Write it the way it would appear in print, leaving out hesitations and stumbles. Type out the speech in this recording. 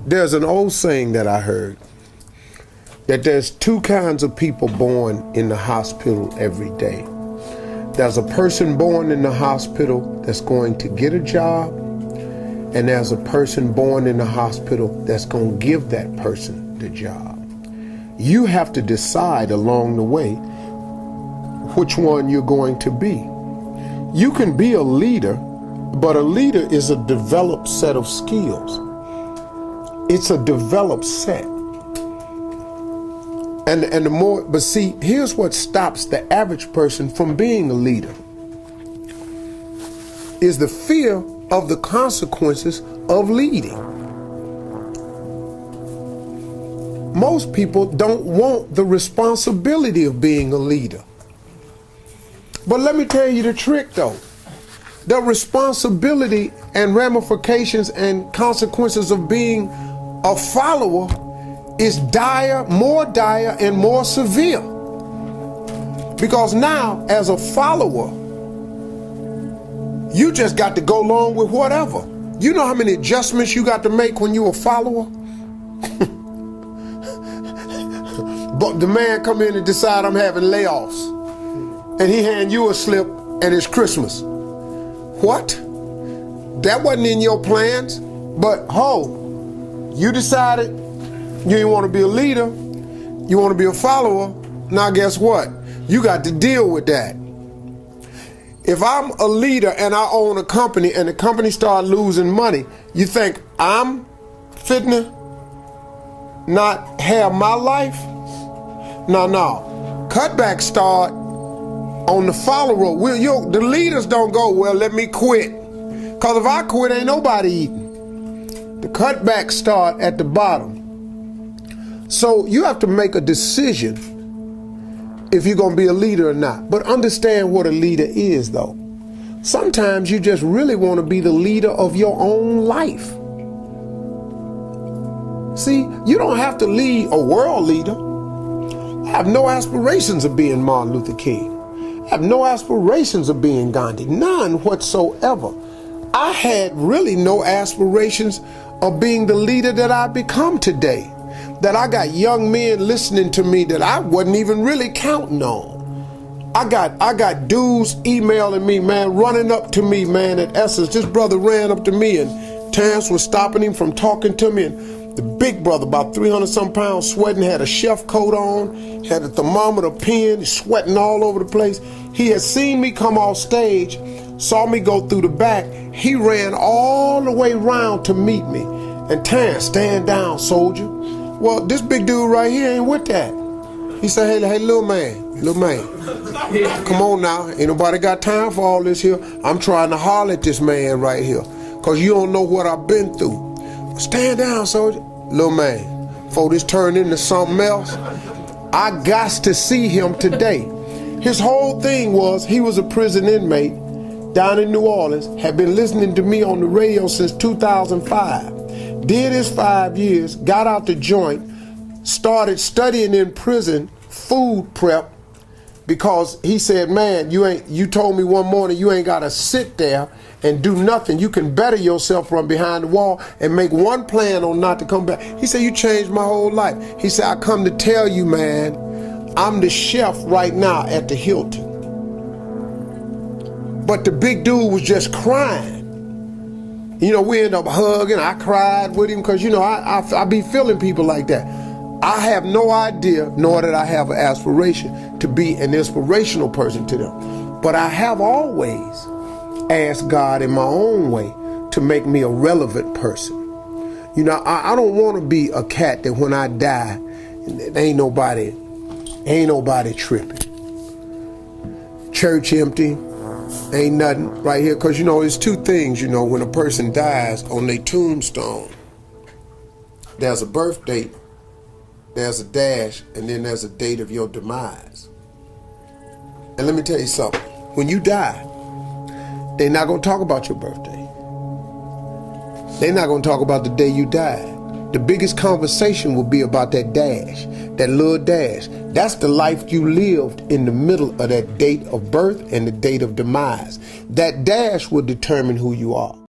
There's an old saying that I heard that there's two kinds of people born in the hospital every day. There's a person born in the hospital that's going to get a job, and there's a person born in the hospital that's going to give that person the job. You have to decide along the way which one you're going to be. You can be a leader, but a leader is a developed set of skills. It's a developed set. And the more, but see, here's what stops the average person from being a leader is the fear of the consequences of leading. Most people don't want the responsibility of being a leader. But let me tell you the trick though. The responsibility and ramifications and consequences of being a follower is more dire and more severe. Because now, as a follower, you just got to go along with whatever. You know how many adjustments you got to make when you're a follower? But the man come in and decide I'm having layoffs, and he hand you a slip and it's Christmas. What? That wasn't in your plans, but you decided you didn't want to be a leader, you want to be a follower. Now guess what? You got to deal with that. If I'm a leader and I own a company and the company start losing money, you think I'm fitting to not have my life? No. Cutbacks start on the follower. The leaders don't go, well, let me quit. Because if I quit, ain't nobody eating. The cutbacks start at the bottom. So you have to make a decision if you're going to be a leader or not. But understand what a leader is, though. Sometimes you just really want to be the leader of your own life. See, you don't have to lead a world leader. I have no aspirations of being Martin Luther King. I have no aspirations of being Gandhi. None whatsoever. I had really no aspirations of being the leader that I've become today. That I got young men listening to me that I wasn't even really counting on. I got dudes emailing me, man, running up to me, man, at Essence. This brother ran up to me and Terrence was stopping him from talking to me, and the big brother, about 300-some pounds, sweating, had a chef coat on, had a thermometer pen, sweating all over the place. He had seen me come off stage, saw me go through the back. He ran all the way around to meet me. And Terrence, stand down, soldier. Well, this big dude right here ain't with that. He said, hey, little man, come on now. Ain't nobody got time for all this here. I'm trying to holler at this man right here, because you don't know what I've been through. Stand down, soldier. Little man, before this turned into something else, I got to see him today. His whole thing was he was a prison inmate down in New Orleans, had been listening to me on the radio since 2005. Did his 5 years, got out the joint, started studying in prison food prep, because he said, man, you told me one morning you ain't gotta sit there and do nothing. You can better yourself from behind the wall and make one plan on not to come back. He said, you changed my whole life. He said, I come to tell you, man, I'm the chef right now at the Hilton. But the big dude was just crying. You know, we end up hugging. I cried with him because, you know, I be feeling people like that. I have no idea, nor did I have an aspiration to be an inspirational person to them. But I have always asked God in my own way to make me a relevant person. You know, I don't want to be a cat that when I die, ain't nobody tripping. Church empty, ain't nothing right here. Because, you know, it's two things, you know, when a person dies on their tombstone, there's a birth date, there's a dash, and then there's a date of your demise. And let me tell you something. When you die, they're not going to talk about your birthday. They're not going to talk about the day you died. The biggest conversation will be about that dash, that little dash. That's the life you lived in the middle of that date of birth and the date of demise. That dash will determine who you are.